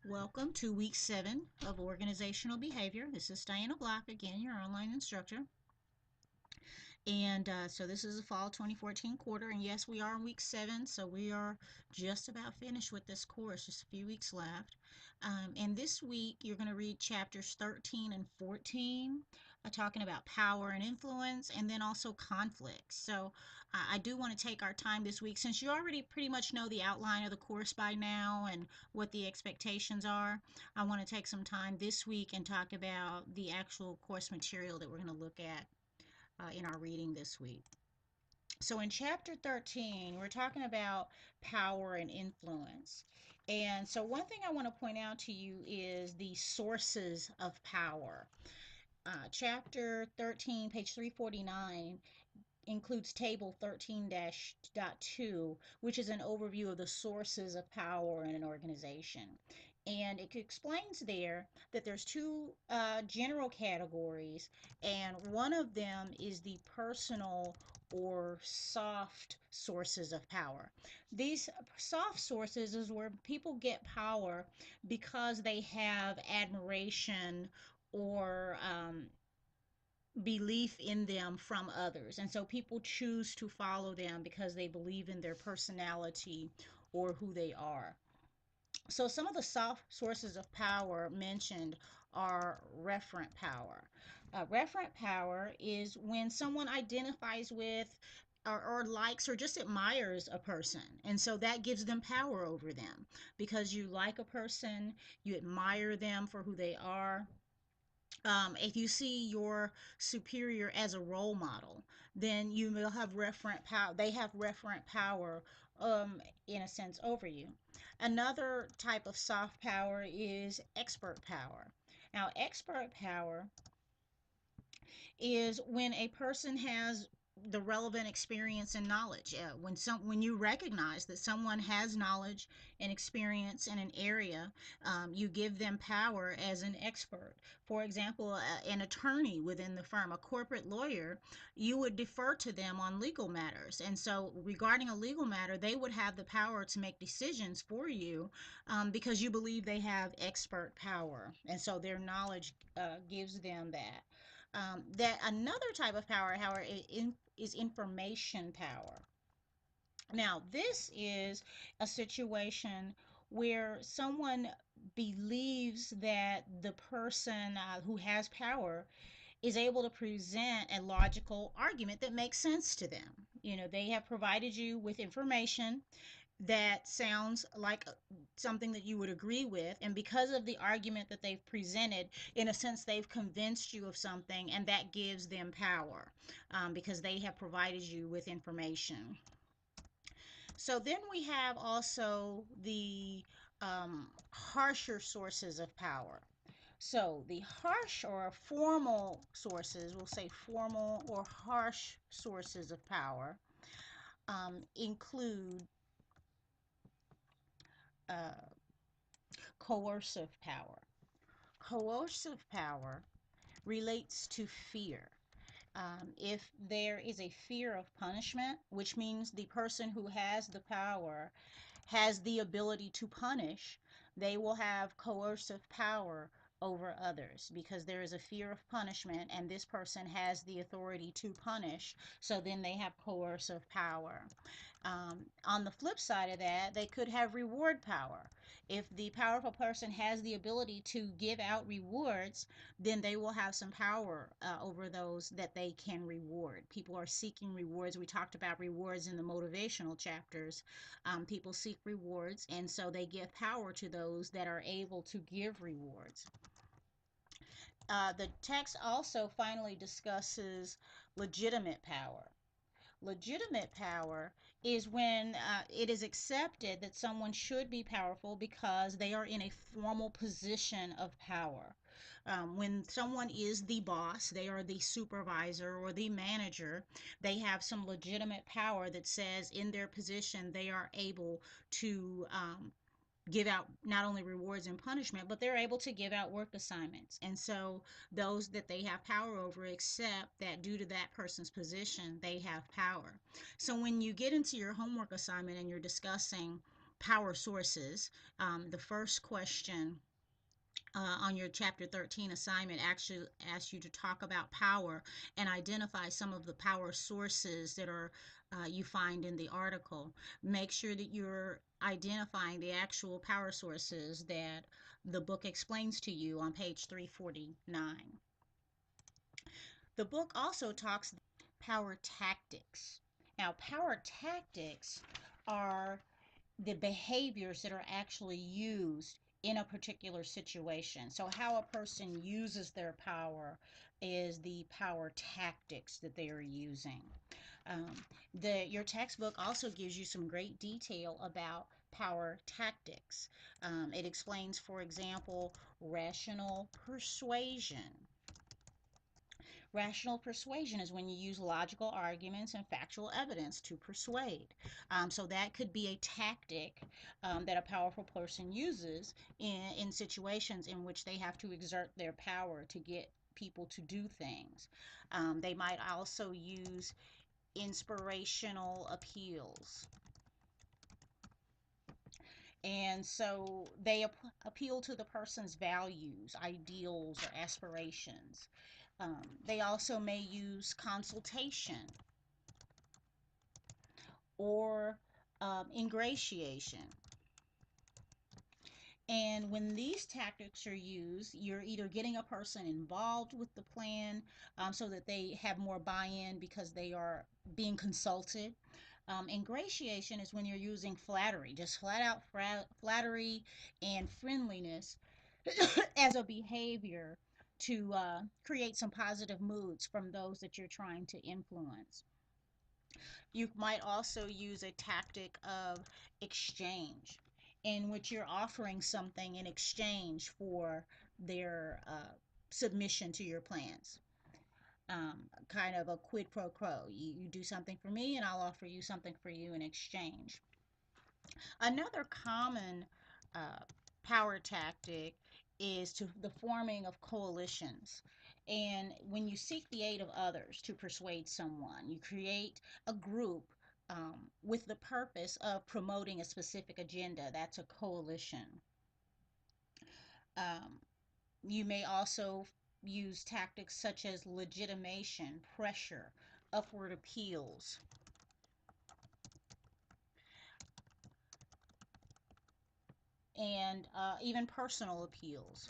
Welcome to week 7 of organizational behavior. This is Diana Block, again, your online instructor. And so this is the fall 2014 quarter. And yes, we are in week 7, so we are just about finished with this course, just a few weeks left. And this week, you're going to read chapters 13 and 14, talking about power and influence, and then also conflicts. So I do want to take our time this week, since you already pretty much know the outline of the course by now and what the expectations are. I want to take some time this week and talk about the actual course material that we're going to look at in our reading this week. So in chapter 13, we're talking about power and influence. And so one thing I want to point out to you is the sources of power. Chapter 13, page 349, includes table 13-2, which is an overview of the sources of power in an organization. And it explains there that there's two general categories, and one of them is the personal or soft sources of power. These soft sources is where people get power because they have admiration or belief in them from others. And so people choose to follow them because they believe in their personality or who they are. So some of the soft sources of power mentioned are referent power. Referent power is when someone identifies with or likes or just admires a person. And so that gives them power over them because you like a person, you admire them for who they are. If you see your superior as a role model, then you will have referent power. They have referent power, in a sense, over you. Another type of soft power is expert power. Now, expert power is when a person has the relevant experience and knowledge. When you recognize that someone has knowledge and experience in an area, you give them power as an expert. For example, an attorney within the firm, a corporate lawyer, you would defer to them on legal matters. And so, regarding a legal matter, they would have the power to make decisions for you because you believe they have expert power. And so, their knowledge gives them that. That another type of power, however, is information power. Now, this is a situation where someone believes that the person who has power is able to present a logical argument that makes sense to them. You know, they have provided you with information that sounds like something that you would agree with, and because of the argument that they've presented, in a sense, they've convinced you of something, and that gives them power because they have provided you with information. So then we have also the harsher sources of power. So the harsh or formal sources, we'll say formal or harsh sources of power, include uh, coercive power. Coercive power relates to fear. If there is a fear of punishment, which means the person who has the power has the ability to punish, they will have coercive power over others because there is a fear of punishment and this person has the authority to punish, so then they have coercive power. On the flip side of that, they could have reward power. If the powerful person has the ability to give out rewards, then they will have some power over those that they can reward. People are seeking rewards. We talked about rewards in the motivational chapters. People seek rewards, and so they give power to those that are able to give rewards. The text also finally discusses legitimate power. Legitimate power is when it is accepted that someone should be powerful because they are in a formal position of power. When someone is the boss, they are the supervisor or the manager, they have some legitimate power that says in their position they are able to give out not only rewards and punishment, but they're able to give out work assignments. And so those that they have power over accept that due to that person's position, they have power. So when you get into your homework assignment and you're discussing power sources. The first question on your chapter 13 assignment actually asks you to talk about power and identify some of the power sources that are you find in the article. Make sure that you're identifying the actual power sources that the book explains to you on page 349. The book also talks power tactics. Now, power tactics are the behaviors that are actually used in a particular situation. So, how a person uses their power is the power tactics that they are using. Your textbook also gives you some great detail about power tactics. It explains, for example, rational persuasion. Rational persuasion is when you use logical arguments and factual evidence to persuade. So that could be a tactic that a powerful person uses in situations in which they have to exert their power to get people to do things. They might also use inspirational appeals. And so they appeal to the person's values, ideals, or aspirations. They also may use consultation or ingratiation. And when these tactics are used, you're either getting a person involved with the plan so that they have more buy in because they are being consulted. Ingratiation is when you're using flattery, just flat out flattery and friendliness as a behavior to create some positive moods from those that you're trying to influence. You might also use a tactic of exchange, in which you're offering something in exchange for their submission to your plans. Kind of a quid pro quo. You do something for me, and I'll offer you something for you in exchange. Another common uh, power tactic is to the forming of coalitions. And when you seek the aid of others to persuade someone, you create a group with the purpose of promoting a specific agenda. That's a coalition. Um, you may also use tactics such as legitimation, pressure, upward appeals, and even personal appeals.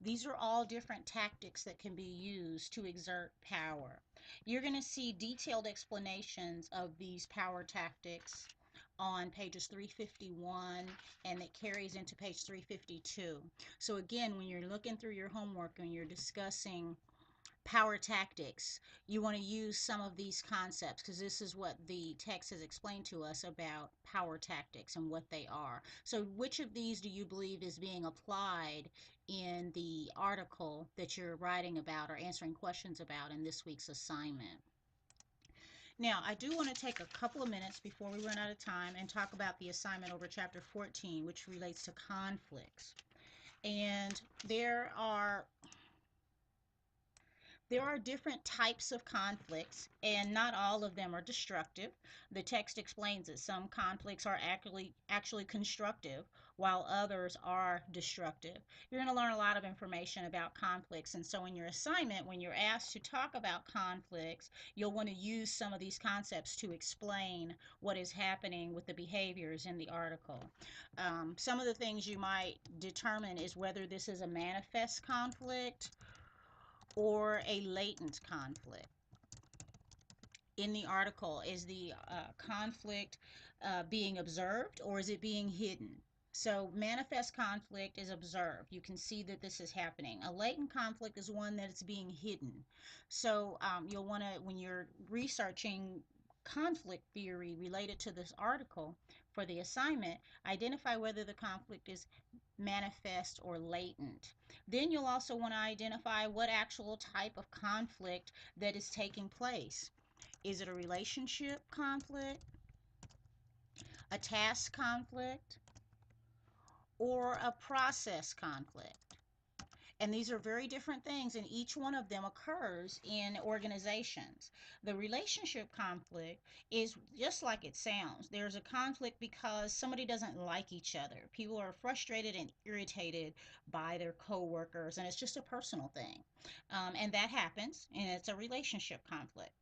These are all different tactics that can be used to exert power. You're going to see detailed explanations of these power tactics on pages 351, and it carries into page 352. So again, when you're looking through your homework and you're discussing power tactics, you want to use some of these concepts because this is what the text has explained to us about power tactics and what they are. So which of these do you believe is being applied in the article that you're writing about or answering questions about in this week's assignment? Now, I do want to take a couple of minutes before we run out of time and talk about the assignment over chapter 14, which relates to conflicts. And there are different types of conflicts, and not all of them are destructive. The text explains that some conflicts are actually constructive, while others are destructive. You're going to learn a lot of information about conflicts, and so in your assignment, when you're asked to talk about conflicts, you'll want to use some of these concepts to explain what is happening with the behaviors in the article. Some of the things you might determine is whether this is a manifest conflict or a latent conflict. In the article, is the conflict being observed or is it being hidden? So manifest conflict is observed. You can see that this is happening. A latent conflict is one that is being hidden. So you'll want to, when you're researching conflict theory related to this article for the assignment, identify whether the conflict is manifest or latent. Then you'll also want to identify what actual type of conflict that is taking place. Is it a relationship conflict, a task conflict, or a process conflict? And these are very different things, and each one of them occurs in organizations. The relationship conflict is just like it sounds. There's a conflict because somebody doesn't like each other. People are frustrated and irritated by their coworkers, and it's just a personal thing. And that happens, and it's a relationship conflict.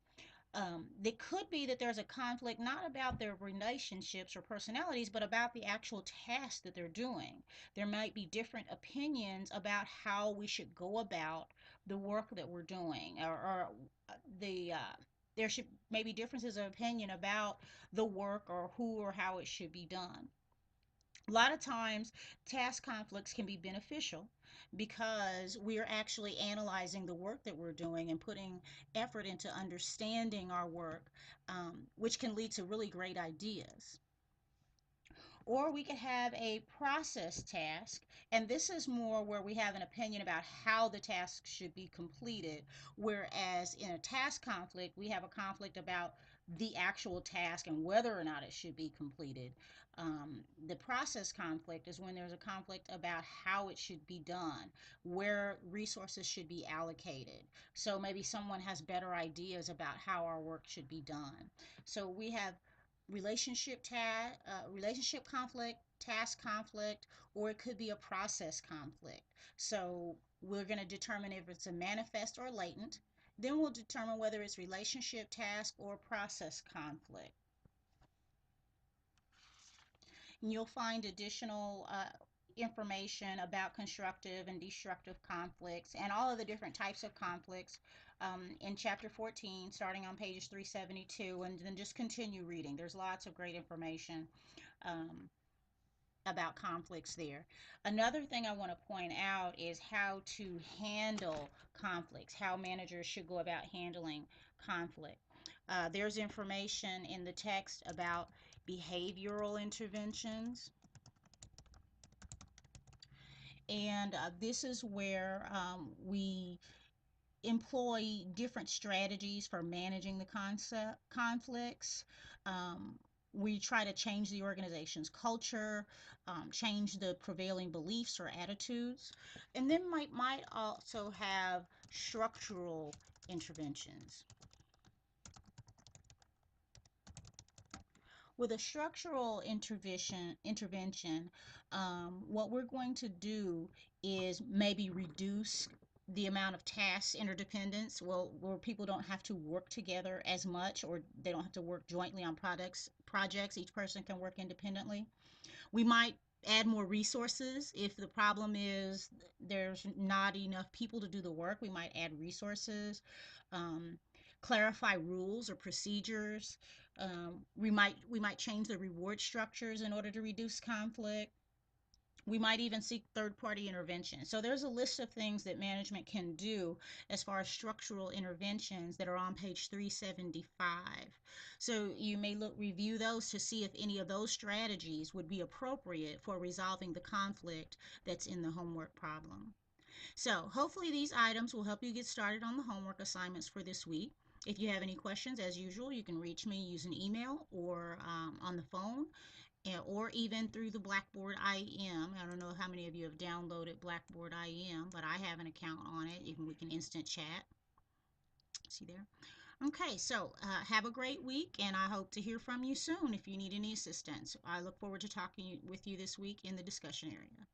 It could be that there's a conflict not about their relationships or personalities, but about the actual task that they're doing. There might be different opinions about how we should go about the work that we're doing, or the there should maybe differences of opinion about the work or who or how it should be done. A lot of times task conflicts can be beneficial because we're actually analyzing the work that we're doing and putting effort into understanding our work, which can lead to really great ideas. Or we could have a process task, and this is more where we have an opinion about how the task should be completed. Whereas in a task conflict, we have a conflict about the actual task and whether or not it should be completed. The process conflict is when there's a conflict about how it should be done, where resources should be allocated. So maybe someone has better ideas about how our work should be done. So we have relationship conflict, task conflict, or it could be a process conflict. So we're going to determine if it's a manifest or latent. Then we'll determine whether it's relationship, task, or process conflict. And you'll find additional information about constructive and destructive conflicts and all of the different types of conflicts in chapter 14, starting on pages 372, and then just continue reading. There's lots of great information um, about conflicts there. Another thing I want to point out is how to handle conflicts, how managers should go about handling conflict. There's information in the text about behavioral interventions, and this is where we employ different strategies for managing the concept conflicts. Um, we try to change the organization's culture, change the prevailing beliefs or attitudes, and then might also have structural interventions. With a structural intervention, what we're going to do is maybe reduce the amount of tasks interdependence, well, where people don't have to work together as much, or they don't have to work jointly on projects. Each person can work independently. We might add more resources. If the problem is there's not enough people to do the work, we might add resources. Um, Clarify rules or procedures. We might change the reward structures in order to reduce conflict. We might even seek third party intervention. So there's a list of things that management can do as far as structural interventions that are on page 375. So you may review those to see if any of those strategies would be appropriate for resolving the conflict that's in the homework problem. So hopefully these items will help you get started on the homework assignments for this week. If you have any questions, as usual, you can reach me using email or on the phone, or even through the Blackboard IM. I don't know how many of you have downloaded Blackboard IM, but I have an account on it. We can instant chat. See there? Okay, so have a great week, and I hope to hear from you soon if you need any assistance. I look forward to talking with you this week in the discussion area.